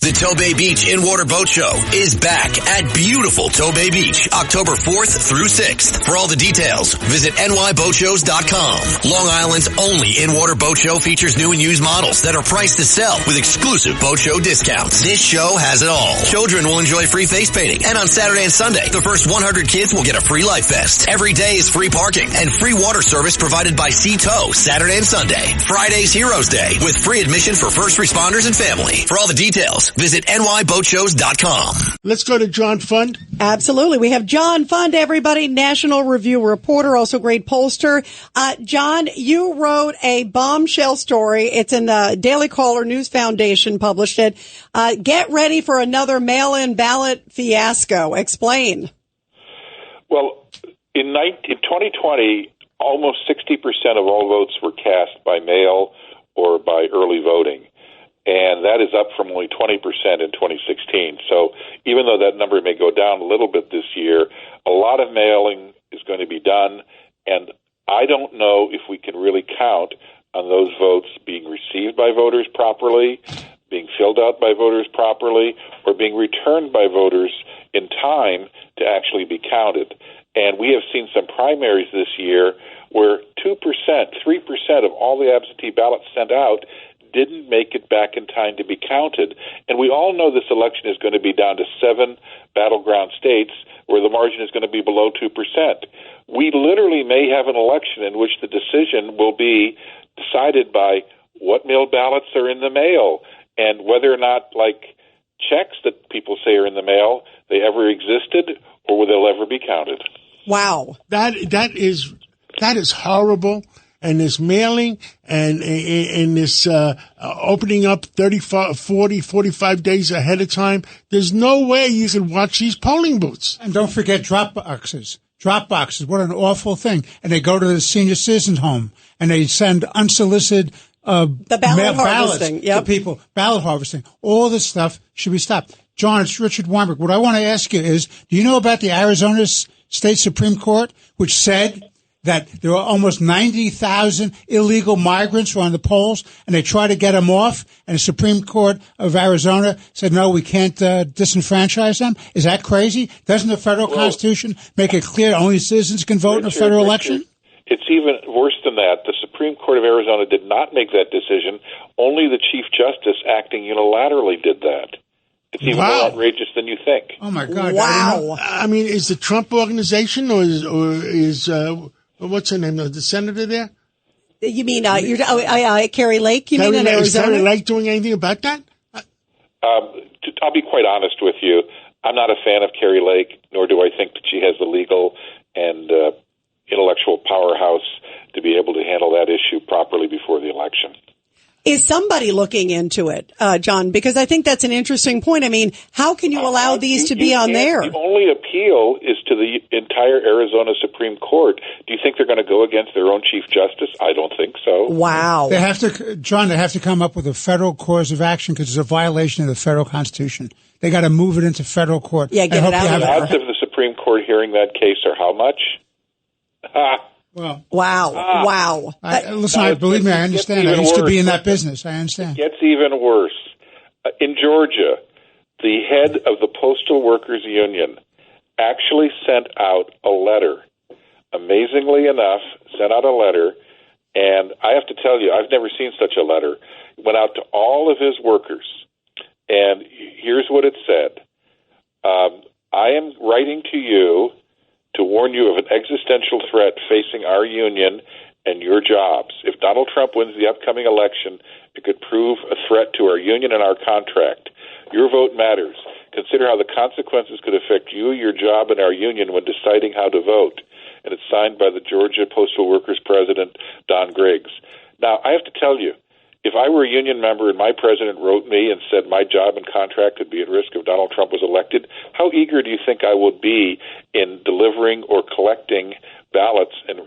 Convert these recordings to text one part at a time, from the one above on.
The Tobay Beach In-Water Boat Show is back at beautiful Tobay Beach, October 4th through 6th. For all the details, visit nyboatshows.com. Long Island's only in-water boat show features new and used models that are priced to sell with exclusive boat show discounts. This show has it all. Children will enjoy free face painting, and on Saturday and Sunday, the first 100 kids will get a free life vest. Every day is free parking and free water service provided by Sea Tow Saturday and Sunday. Friday's Heroes Day with free admission for first responders and family. For all the details, visit nyboatshows.com. Let's go to John Fund. Absolutely. We have John Fund, everybody, National Review reporter, also great pollster. John, you wrote a bombshell story. It's in the Daily Caller News Foundation published it. Get ready for another mail-in ballot fiasco. Explain. Well, in 2020, almost 60% of all votes were cast by mail or by early voting. And that is up from only 20% in 2016. So even though that number may go down a little bit this year, a lot of mailing is going to be done. And I don't know if we can really count on those votes being received by voters properly, being filled out by voters properly, or being returned by voters in time to actually be counted. And we have seen some primaries this year where 2%, 3% of all the absentee ballots sent out didn't make it back in time to be counted. And we all know this election is going to be down to 7 battleground states where the margin is going to be below 2%. We literally may have an election in which the decision will be decided by what mail ballots are in the mail and whether or not, like checks that people say are in the mail, they ever existed or will they ever be counted. Wow. That is horrible. And this mailing and this opening up 40, 45 days ahead of time, there's no way you can watch these polling booths. And don't forget drop boxes. Drop boxes, what an awful thing. And they go to the senior citizen home and they send unsolicited the ballot harvesting. To people. Ballot harvesting. All this stuff should be stopped. John, it's Richard Weinberg. What I want to ask you is, do you know about the Arizona State Supreme Court, which said that there are almost 90,000 illegal migrants who are on the polls, and they try to get them off, and the Supreme Court of Arizona said, no, we can't disenfranchise them? Is that crazy? Doesn't the federal Constitution make it clear only citizens can vote in a federal election? It's even worse than that. The Supreme Court of Arizona did not make that decision. Only the Chief Justice, acting unilaterally, did that. It's even more outrageous than you think. Oh, my God. Wow. I mean, is the Trump organization or is what's her name? The senator there? You mean Carrie Lake? You mean in Is Arizona? Carrie Lake doing anything about that? I'll be quite honest with you. I'm not a fan of Carrie Lake, nor do I think that she has the legal and intellectual powerhouse to be able to handle that issue properly before the election. Is somebody looking into it, John? Because I think that's an interesting point. I mean, how can you allow these to be on there? The only appeal is to the entire Arizona Supreme Court. Do you think they're going to go against their own Chief Justice? I don't think so. Wow. They have to come up with a federal cause of action because it's a violation of the federal Constitution. They got to move it into federal court. Yeah, get it out of there. The odds of the Supreme Court hearing that case are how much? Well, wow. Believe me, I understand. I used to be in that business. I understand. It gets even worse. In Georgia, the head of the Postal Workers Union actually sent out a letter. Amazingly enough, sent out a letter, and I have to tell you, I've never seen such a letter. It went out to all of his workers, and here's what it said. I am writing to you to warn you of an existential threat facing our union and your jobs. If Donald Trump wins the upcoming election, it could prove a threat to our union and our contract. Your vote matters. Consider how the consequences could affect you, your job, and our union when deciding how to vote. And it's signed by the Georgia Postal Workers President, Don Griggs. Now, I have to tell you, if I were a union member and my president wrote me and said my job and contract could be at risk if Donald Trump was elected, how eager do you think I would be in delivering or collecting ballots in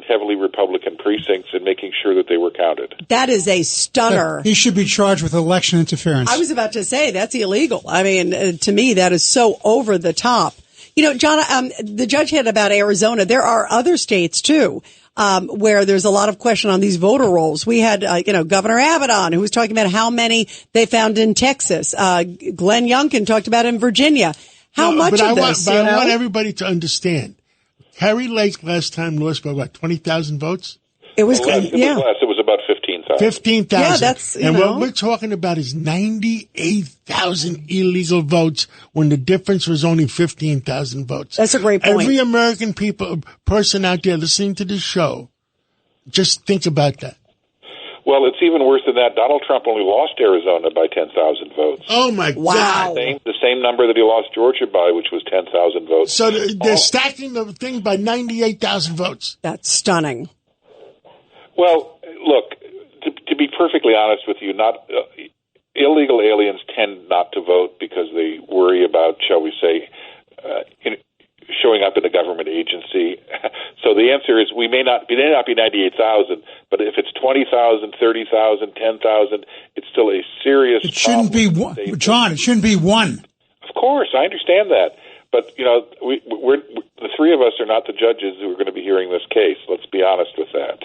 heavily Republican precincts and making sure that they were counted? That is a stunner. He should be charged with election interference. I was about to say that's illegal. I mean, to me, that is so over the top. You know, John, the judge had about Arizona. There are other states, too. where there's a lot of question on these voter rolls. We had, Governor Abbott on, who was talking about how many they found in Texas. Glenn Youngkin talked about in Virginia. How much of this? I want everybody to understand. Harry Lake last time lost by what, 20,000 votes? It was, It was about 15,000. 15,000. Yeah, that's, and what we're talking about is 98,000 illegal votes when the difference was only 15,000 votes. That's a great point. Every American person out there listening to this show, just think about that. Well, it's even worse than that. Donald Trump only lost Arizona by 10,000 votes. Oh, my wow. God. The same number that he lost Georgia by, which was 10,000 votes. So they're stacking the thing by 98,000 votes. That's stunning. Well, look, to be perfectly honest with you, illegal aliens tend not to vote because they worry about, shall we say, showing up in a government agency. So the answer is we may not be 98,000, but if it's 20,000, 30,000, 10,000, it's still a serious problem. It shouldn't be one, John. It shouldn't be one. Of course, I understand that, but we're the three of us are not the judges who are going to be hearing this case. Let's be honest with that.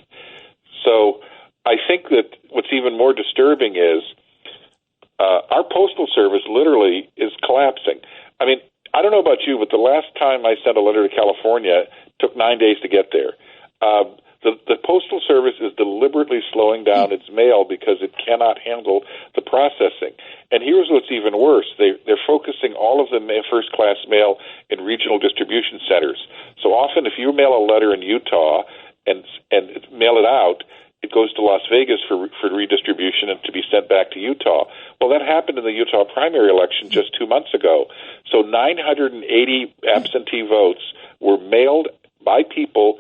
So I think that what's even more disturbing is our postal service literally is collapsing. I mean, I don't know about you, but the last time I sent a letter to California, it took 9 days to get there. The Postal Service is deliberately slowing down its mail because it cannot handle the processing. And here's what's even worse. They're focusing all of the first-class mail in regional distribution centers. So often if you mail a letter in Utah and mail it out, it goes to Las Vegas for redistribution and to be sent back to Utah. Well, that happened in the Utah primary election just 2 months ago. So 980 absentee votes were mailed by people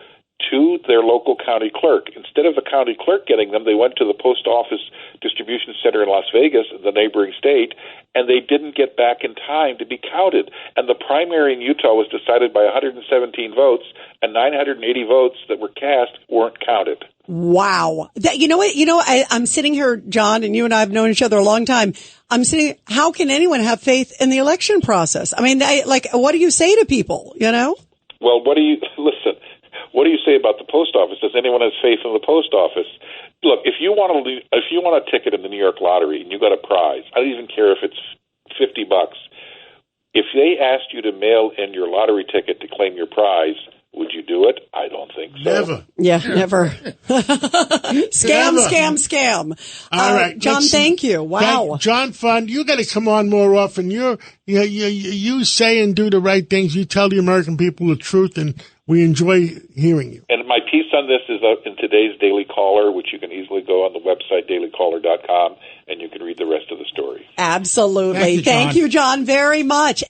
to their local county clerk. Instead of the county clerk getting them, they went to the post office distribution center in Las Vegas, the neighboring state, and they didn't get back in time to be counted. And the primary in Utah was decided by 117 votes, and 980 votes that were cast weren't counted. Wow. I'm sitting here, John, and you and I have known each other a long time. I'm sitting, how can anyone have faith in the election process? I mean, what do you say to people, Well, what do you say about the post office? Does anyone have faith in the post office? Look, if you want a ticket in the New York lottery and you got a prize, I don't even care if it's $50. If they asked you to mail in your lottery ticket to claim your prize, would you do it? I don't think so. Never. Yeah, never. Scam. All right, John, thank you. Wow. John Fund, you got to come on more often. You say and do the right things. You tell the American people the truth, and we enjoy hearing you. And my piece on this is in today's Daily Caller, which you can easily go on the website, dailycaller.com, and you can read the rest of the story. Absolutely. Thank you, John, very much.